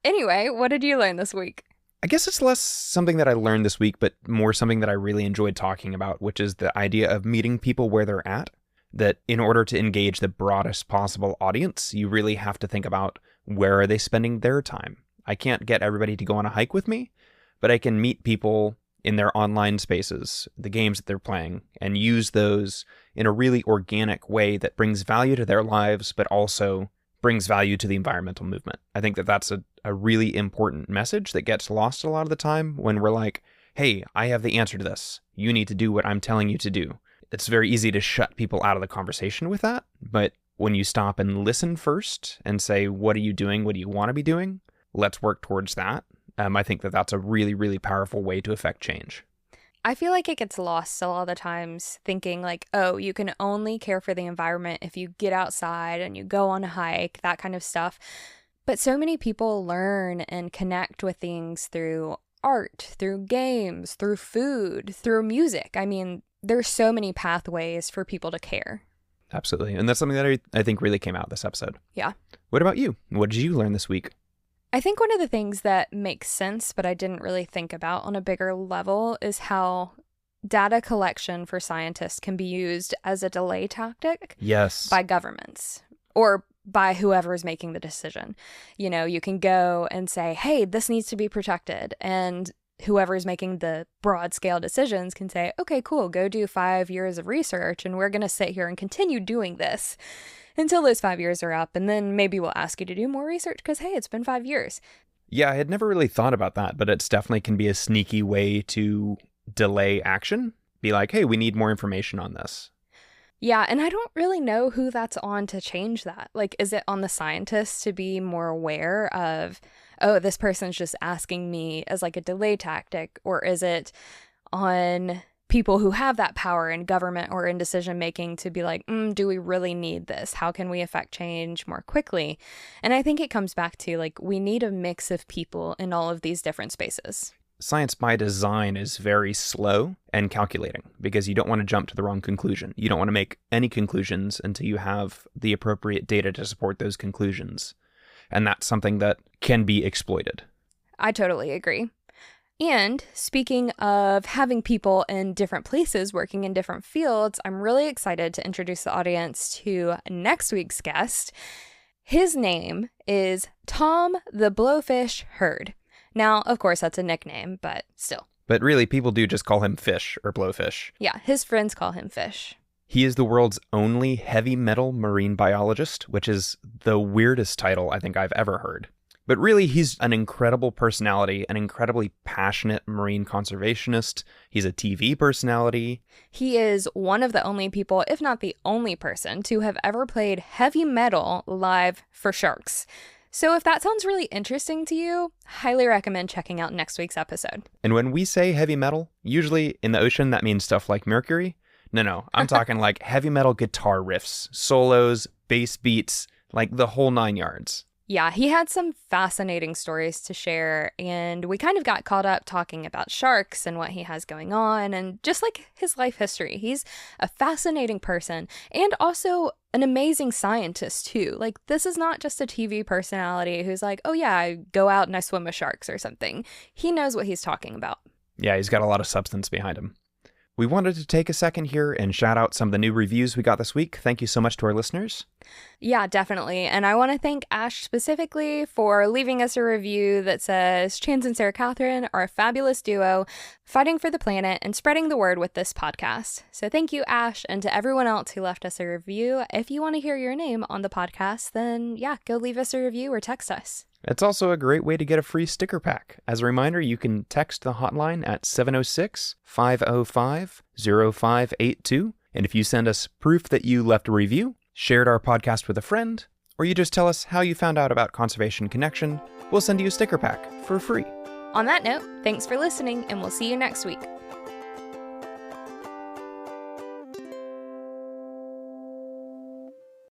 Anyway, what did you learn this week? I guess it's less something that I learned this week, but more something that I really enjoyed talking about, which is the idea of meeting people where they're at. That in order to engage the broadest possible audience, you really have to think about where are they spending their time. I can't get everybody to go on a hike with me, but I can meet people in their online spaces, the games that they're playing, and use those in a really organic way that brings value to their lives, but also brings value to the environmental movement. I think that that's a really important message that gets lost a lot of the time when we're like, hey, I have the answer to this. You need to do what I'm telling you to do. It's very easy to shut people out of the conversation with that. But when you stop and listen first and say, what are you doing? What do you want to be doing? Let's work towards that. I think that that's a really, really powerful way to affect change. I feel like it gets lost a lot of the times thinking like, oh, you can only care for the environment if you get outside and you go on a hike, that kind of stuff. But so many people learn and connect with things through art, through games, through food, through music. I mean, there's so many pathways for people to care. Absolutely. And that's something that I think really came out this episode. Yeah. What about you? What did you learn this week? I think one of the things that makes sense, but I didn't really think about on a bigger level, is how data collection for scientists can be used as a delay tactic. Yes. By governments or by whoever is making the decision. You know, you can go and say, hey, this needs to be protected. And whoever is making the broad scale decisions can say, okay, cool, go do 5 years of research and we're going to sit here and continue doing this until those 5 years are up. And then maybe we'll ask you to do more research because, hey, it's been 5 years. Yeah, I had never really thought about that, but it's definitely can be a sneaky way to delay action. Be like, hey, we need more information on this. Yeah, and I don't really know who that's on to change that. Like, is it on the scientists to be more aware of, oh, this person's just asking me as like a delay tactic? Or is it on people who have that power in government or in decision making to be like, do we really need this? How can we affect change more quickly? And I think it comes back to like, we need a mix of people in all of these different spaces. Science by design is very slow and calculating because you don't want to jump to the wrong conclusion. You don't want to make any conclusions until you have the appropriate data to support those conclusions. And that's something that can be exploited. I totally agree. And speaking of having people in different places working in different fields, I'm really excited to introduce the audience to next week's guest. His name is Tom the Blowfish Hurd. Now, of course, that's a nickname, but still. But really, people do just call him Fish or Blowfish. Yeah, his friends call him Fish. He is the world's only heavy metal marine biologist, which is the weirdest title I think I've ever heard. But really, he's an incredible personality, an incredibly passionate marine conservationist. He's a TV personality. He is one of the only people, if not the only person, to have ever played heavy metal live for sharks. So if that sounds really interesting to you, highly recommend checking out next week's episode. And when we say heavy metal, usually in the ocean, that means stuff like Mercury. No, I'm talking like heavy metal guitar riffs, solos, bass beats, like the whole 9 yards. Yeah, he had some fascinating stories to share, and we kind of got caught up talking about sharks and what he has going on and just like his life history. He's a fascinating person and also an amazing scientist too. Like, this is not just a TV personality who's like, oh yeah, I go out and I swim with sharks or something. He knows what he's talking about. Yeah, he's got a lot of substance behind him. We wanted to take a second here and shout out some of the new reviews we got this week. Thank you so much to our listeners. Yeah, definitely. And I want to thank Ash specifically for leaving us a review that says, Chance and Sarah Catherine are a fabulous duo, fighting for the planet and spreading the word with this podcast. So thank you, Ash, and to everyone else who left us a review. If you want to hear your name on the podcast, then yeah, go leave us a review or text us. It's also a great way to get a free sticker pack. As a reminder, you can text the hotline at 706-505-0582. And if you send us proof that you left a review, shared our podcast with a friend, or you just tell us how you found out about Conservation Connection, we'll send you a sticker pack for free. On that note, thanks for listening, and we'll see you next week.